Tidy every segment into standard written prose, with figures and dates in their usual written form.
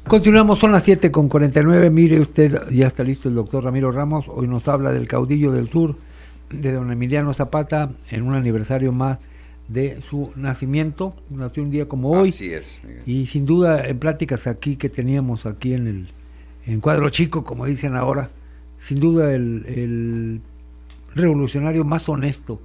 Continuamos, son las 7:49. Mire usted, ya está listo el doctor Ramiro Ramos. Hoy nos habla del caudillo del sur, de don Emiliano Zapata, en un aniversario más de su nacimiento. Nació un día como hoy. Así es, Miguel. Y sin duda, en pláticas aquí que teníamos aquí en Cuadro Chico, como dicen ahora, sin duda el revolucionario más honesto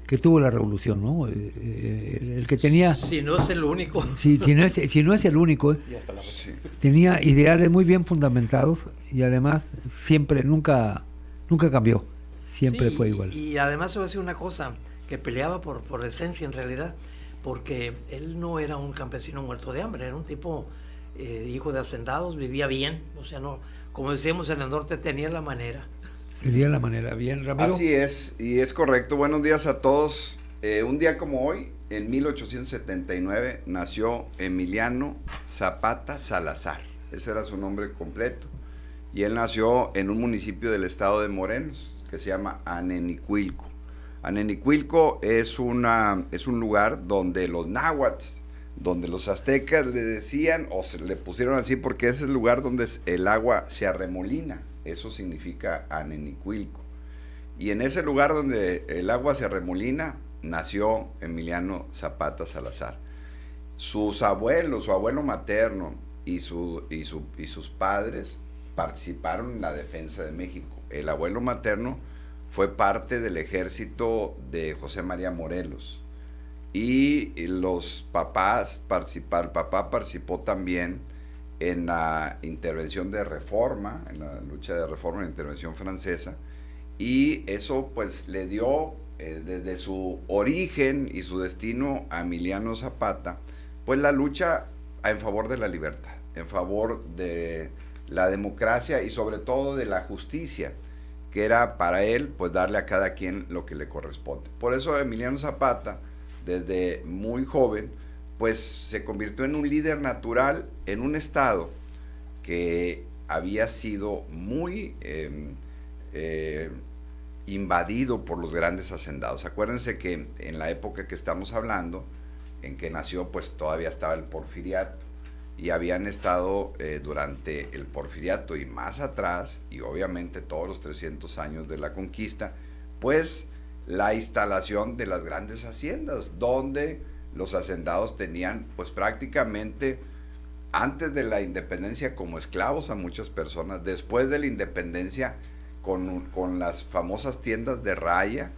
que tuvo la revolución, ¿no? El que tenía... Si no es el único. Si no es el único, Sí. tenía ideales muy bien fundamentados y además siempre, nunca cambió, siempre Sí, fue igual. Y además se va a decir una cosa, que peleaba por esencia en realidad, porque él no era un campesino muerto de hambre, era un tipo hijo de hacendados, vivía bien, o sea, no, como decíamos en el norte, tenía la manera. Sería la manera, bien, Ramiro. Así es, y es correcto. Buenos días a todos. Un día como hoy, en 1879, nació Emiliano Zapata Salazar. Ese era su nombre completo. Y él nació en un municipio del estado de Morelos, que se llama Anenicuilco. Anenicuilco es un lugar donde los náhuatl, donde los aztecas le decían, o se le pusieron así, porque es el lugar donde el agua se arremolina. Eso significa Anenicuilco. Y en ese lugar donde el agua se arremolina, nació Emiliano Zapata Salazar. Sus abuelos, su abuelo materno y sus padres participaron en la defensa de México. El abuelo materno fue parte del ejército de José María Morelos. Y los papás el papá participó también en la intervención de reforma, en la lucha de reforma, en la intervención francesa, y eso pues le dio desde su origen y su destino a Emiliano Zapata, pues la lucha en favor de la libertad, en favor de la democracia y sobre todo de la justicia, que era para él pues darle a cada quien lo que le corresponde. Por eso Emiliano Zapata, desde muy joven, pues se convirtió en un líder natural en un estado que había sido muy invadido por los grandes hacendados. Acuérdense que en la época que estamos hablando, en que nació, pues todavía estaba el porfiriato, y habían estado durante el porfiriato y más atrás, y obviamente todos los 300 años de la conquista, pues la instalación de las grandes haciendas, donde los hacendados tenían pues prácticamente antes de la independencia como esclavos a muchas personas, después de la independencia con las famosas tiendas de raya,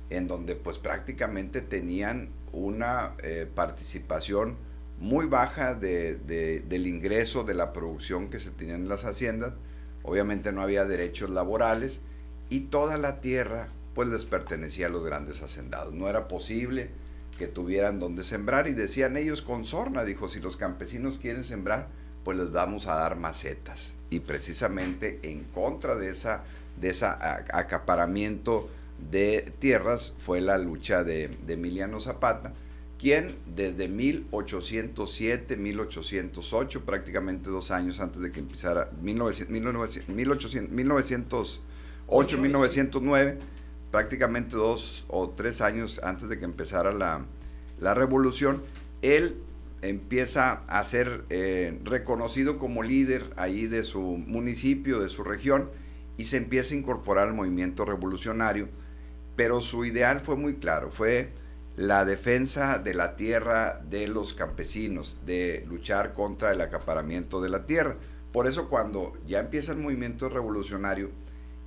en donde pues prácticamente tenían una participación muy baja del ingreso de la producción que se tenía en las haciendas. Obviamente no había derechos laborales y toda la tierra pues les pertenecía a los grandes hacendados. No era posible que tuvieran donde sembrar, y decían ellos con sorna, dijo, si los campesinos quieren sembrar, pues les vamos a dar macetas. Y precisamente en contra de esa acaparamiento de tierras fue la lucha de Emiliano Zapata, quien desde 1807, 1808, prácticamente 2 años antes de que empezara, 1908, 1909, prácticamente 2 o 3 años antes de que empezara la revolución, él empieza a ser reconocido como líder ahí de su municipio, de su región, y se empieza a incorporar al movimiento revolucionario, pero su ideal fue muy claro, fue la defensa de la tierra de los campesinos, de luchar contra el acaparamiento de la tierra. Por eso cuando ya empieza el movimiento revolucionario,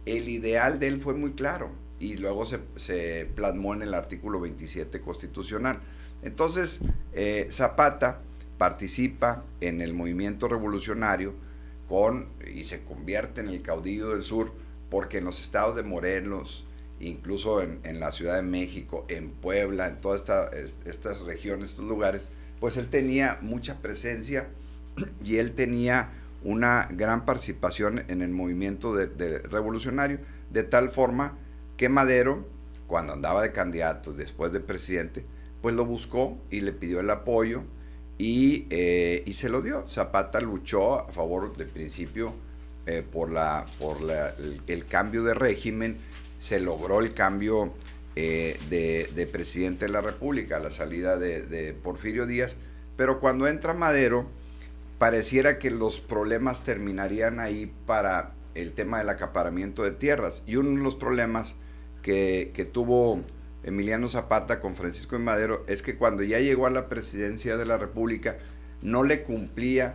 el ideal de él fue muy claro, y luego se plasmó en el artículo 27 constitucional. Entonces, Zapata participa en el movimiento revolucionario y se convierte en el caudillo del sur, porque en los estados de Morelos, incluso en la Ciudad de México, en Puebla, en todas estas regiones, estos lugares, pues él tenía mucha presencia y él tenía una gran participación en el movimiento de revolucionario, de tal forma que Madero, cuando andaba de candidato, después de presidente, pues lo buscó y le pidió el apoyo y se lo dio. Zapata luchó a favor del principio por el cambio de régimen, se logró el cambio de presidente de la República, la salida de Porfirio Díaz, pero cuando entra Madero, pareciera que los problemas terminarían ahí para el tema del acaparamiento de tierras. Y uno de los problemas que tuvo Emiliano Zapata con Francisco I. Madero es que cuando ya llegó a la presidencia de la República no le cumplía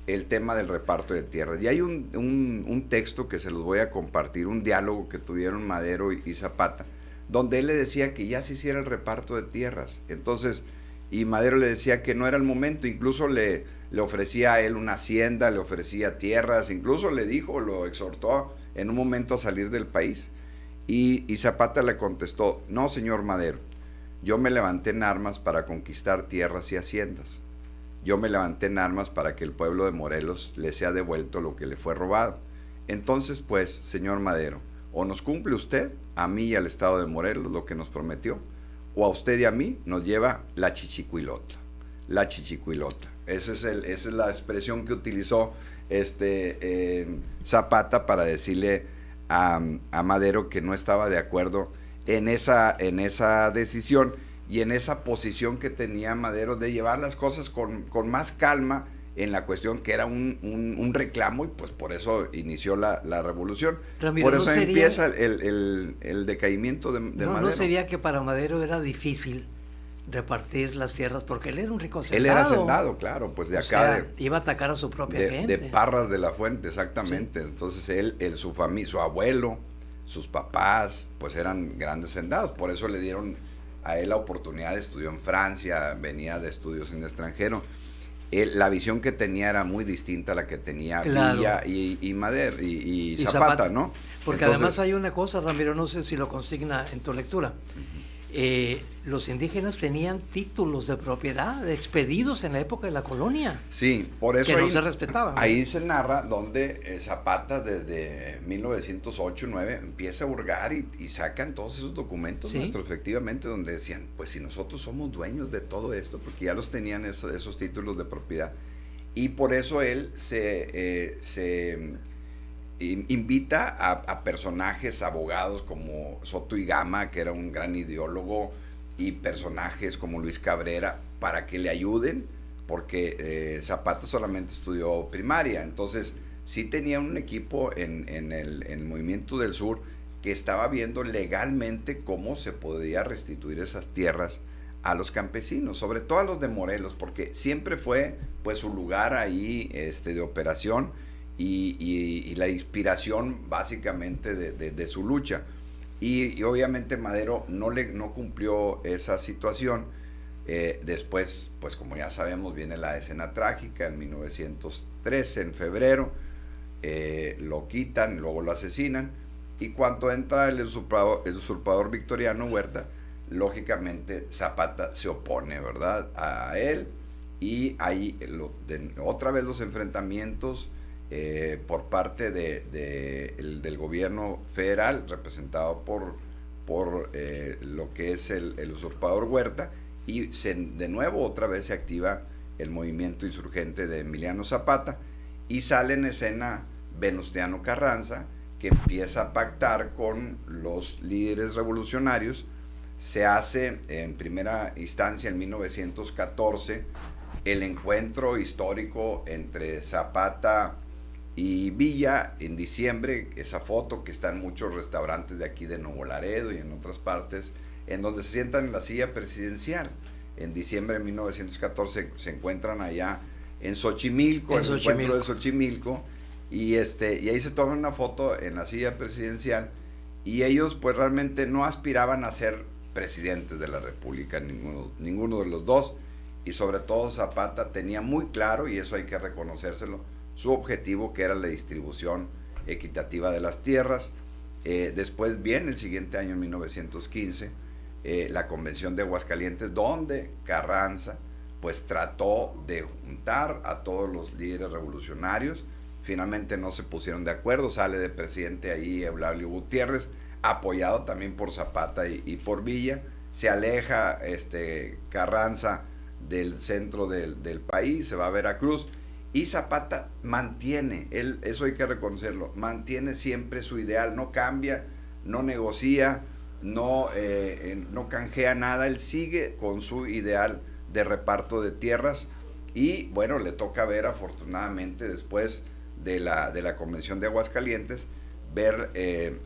el tema del reparto de tierras. Y hay un texto que se los voy a compartir, un diálogo que tuvieron Madero y Zapata, donde él le decía que ya se hiciera el reparto de tierras. Entonces, y Madero le decía que no era el momento, incluso le ofrecía a él una hacienda, le ofrecía tierras, incluso le dijo, lo exhortó en un momento a salir del país. Y Zapata le contestó: no, señor Madero, yo me levanté en armas para conquistar tierras y haciendas. Yo me levanté en armas para que el pueblo de Morelos le sea devuelto lo que le fue robado. Entonces, pues, señor Madero, o nos cumple usted, a mí y al estado de Morelos, lo que nos prometió, o a usted y a mí nos lleva la chichicuilota. La chichicuilota. Esa es la expresión que utilizó Zapata para decirle a Madero que no estaba de acuerdo en esa decisión y en esa posición que tenía Madero de llevar las cosas con más calma en la cuestión que era un reclamo, y pues por eso inició la revolución. Ramiro, por eso ¿no empieza el decaimiento de Madero. ¿No sería que para Madero era difícil repartir las tierras? Porque él era un rico hacendado. Él era hacendado, claro, pues de acá. Iba a atacar a su propia gente. De Parras de la Fuente, exactamente. Sí. Entonces su familia, su abuelo, sus papás, pues eran grandes hacendados. Por eso le dieron a él la oportunidad, estudió en Francia, venía de estudios en el extranjero. La visión que tenía era muy distinta a la que tenía Villa y Madero y Zapata, ¿no? Porque entonces, además hay una cosa, Ramiro, no sé si lo consigna en tu lectura. Los indígenas tenían títulos de propiedad expedidos en la época de la colonia. Sí, por eso que no se respetaban. Ahí se narra donde Zapata desde 1908-9 empieza a hurgar y sacan todos esos documentos, ¿sí?, retrospectivamente, donde decían, pues si nosotros somos dueños de todo esto, porque ya los tenían esos títulos de propiedad. Y por eso él se invita a personajes, abogados como Soto y Gama, que era un gran ideólogo, y personajes como Luis Cabrera, para que le ayuden, porque Zapata solamente estudió primaria. Entonces sí tenía un equipo en el Movimiento del Sur que estaba viendo legalmente cómo se podía restituir esas tierras a los campesinos, sobre todo a los de Morelos, porque siempre fue pues su lugar ahí de operación y la inspiración básicamente de su lucha. Y obviamente Madero no cumplió esa situación. Después, pues como ya sabemos, viene la escena trágica en 1913, en febrero, lo quitan, luego lo asesinan, y cuando entra el usurpador Victoriano Huerta, lógicamente Zapata se opone, ¿verdad?, a él, y ahí otra vez los enfrentamientos por parte del gobierno federal, representado por lo que es el usurpador Huerta, y de nuevo otra vez se activa el movimiento insurgente de Emiliano Zapata, y sale en escena Venustiano Carranza, que empieza a pactar con los líderes revolucionarios. Se hace en primera instancia en 1914 el encuentro histórico entre Zapata y Villa en diciembre, esa foto que está en muchos restaurantes de aquí de Nuevo Laredo y en otras partes, en donde se sientan en la silla presidencial. En diciembre de 1914 se encuentran allá en Xochimilco, el encuentro de Xochimilco, y ahí se toman una foto en la silla presidencial, y ellos pues realmente no aspiraban a ser presidentes de la República, ninguno de los dos, y sobre todo Zapata tenía muy claro, y eso hay que reconocérselo, su objetivo, que era la distribución equitativa de las tierras. Después viene el siguiente año, en 1915, la Convención de Aguascalientes, donde Carranza pues trató de juntar a todos los líderes revolucionarios. Finalmente no se pusieron de acuerdo, sale de presidente ahí Eulalio Gutiérrez, apoyado también por Zapata y por Villa. Se aleja Carranza del centro del país, se va a Veracruz, y Zapata mantiene, eso hay que reconocerlo, mantiene siempre su ideal, no cambia, no negocia, no canjea nada, él sigue con su ideal de reparto de tierras, y bueno, le toca ver afortunadamente después de la Convención de Aguascalientes, ver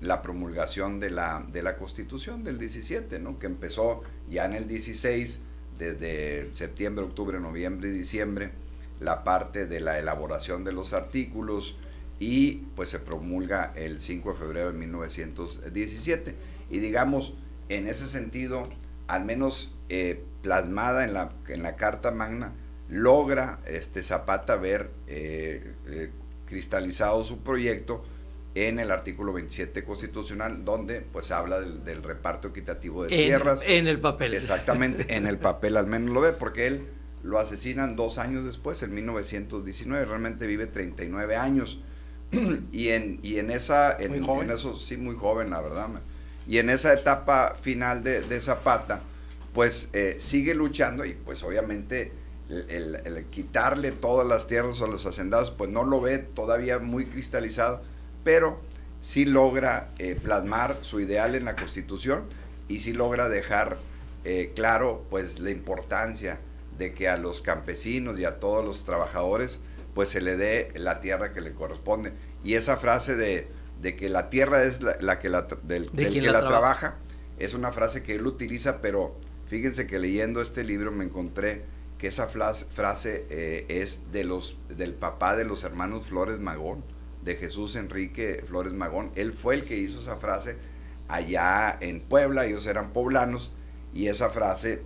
la promulgación de la Constitución del 17, ¿no? Que empezó ya en el 16, desde septiembre, octubre, noviembre y diciembre, la parte de la elaboración de los artículos, y pues se promulga el 5 de febrero de 1917. Y digamos, en ese sentido, al menos plasmada en la Carta Magna, logra Zapata ver cristalizado su proyecto en el artículo 27 constitucional, donde pues habla del reparto equitativo de tierras. En el papel. Exactamente, en el papel al menos lo ve, porque él lo asesinan 2 años después, en 1919, realmente vive 39 años. y en esa... Muy joven. En eso, sí, muy joven, la verdad. Y en esa etapa final de Zapata, pues sigue luchando, y pues obviamente el quitarle todas las tierras a los hacendados, pues no lo ve todavía muy cristalizado, pero sí logra plasmar su ideal en la Constitución, y sí logra dejar claro pues la importancia de que a los campesinos y a todos los trabajadores pues se le dé la tierra que le corresponde. Y esa frase de que la tierra es la que del que la trabaja, es una frase que él utiliza, pero fíjense que leyendo este libro me encontré que esa frase es del papá de los hermanos Flores Magón, de Jesús Enrique Flores Magón. Él fue el que hizo esa frase allá en Puebla, ellos eran poblanos, y esa frase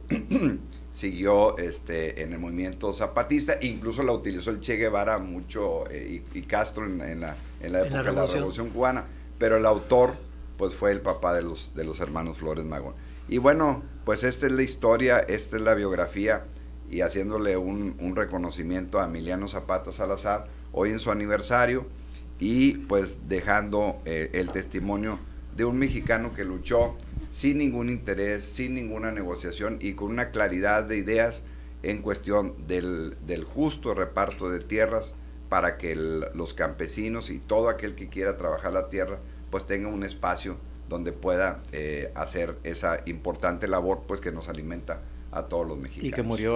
siguió en el movimiento zapatista, incluso la utilizó el Che Guevara mucho, y Castro en la época de la Revolución Cubana, pero el autor pues fue el papá de los hermanos Flores Magón. Y bueno, pues esta es la historia, esta es la biografía, y haciéndole un reconocimiento a Emiliano Zapata Salazar hoy en su aniversario, y pues dejando el testimonio de un mexicano que luchó sin ningún interés, sin ninguna negociación, y con una claridad de ideas en cuestión del justo reparto de tierras, para que los campesinos y todo aquel que quiera trabajar la tierra pues tenga un espacio donde pueda hacer esa importante labor pues que nos alimenta a todos los mexicanos. Y que murió